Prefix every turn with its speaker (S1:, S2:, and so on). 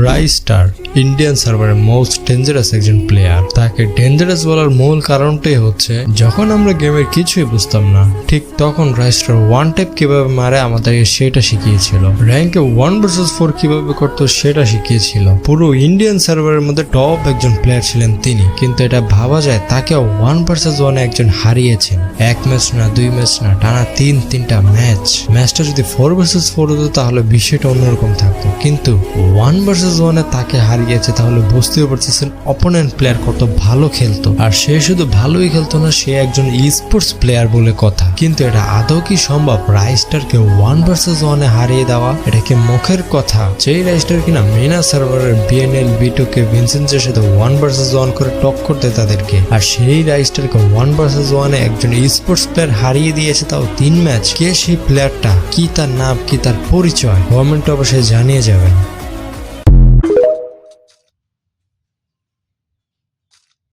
S1: রাইস্টার Indian সার্ভারের most dangerous একজন player. তাকে ডেঞ্জারাস বলার মূল কারণটাই হচ্ছে যখন আমরা গেমের কিছুই বুঝতাম না ঠিক তখন রাইস্টার ওয়ান ট্যাপ কিভাবে মারে আমাদেরকে সেটা শিখিয়েছিল, র্যাঙ্কে 1 vs 4 কিভাবে করতো সেটা শিখিয়েছিল। পুরো ইন্ডিয়ান সার্ভারের মধ্যে টপ একজন প্লেয়ার ছিলেন তিনি, কিন্তু এটা ভাবা যায় তাকে 1 vs 1 একজন হারিয়েছেন। এক ম্যাচ না, 2 ম্যাচ না, টানা তিনটা ম্যাচটা যদি 4 vs 4 হতো তাহলে বিষয়টা অন্যরকম থাকতো, কিন্তু 1 vs 1 তাকে হারিয়েছে, তাহলে বুঝতেও পারতেছেন অপোনেন্ট প্লেয়ার কত ভালো খেলতো। আর সে শুধু ভালোই খেলতো না, সে একজন স্পোর্টস প্লেয়ার বলে কথা। কিন্তু এটা আদৌ কি সম্ভব রাইস্টারকে 1 vs 1 হারিয়ে দেওয়া? এটা কি মুখের কথা? যেই রাইস্টার কিনা মেনা সার্ভারের বিএনএল বিটুকে ভিনসেন্টের সাথে 1 vs 1 করে টক্কর দেয় তাদেরকে, আর সেই রাইস্টারকে 1 vs 1 একজন স্পোর্টস প্লেয়ার হারিয়ে দিয়েছে, তাও 3 ম্যাচ। কে সেই প্লেয়ারটা, কি তার নাম, কি তার পরিচয়? কমেন্টে অবশ্যই জানিয়ে যাবেন।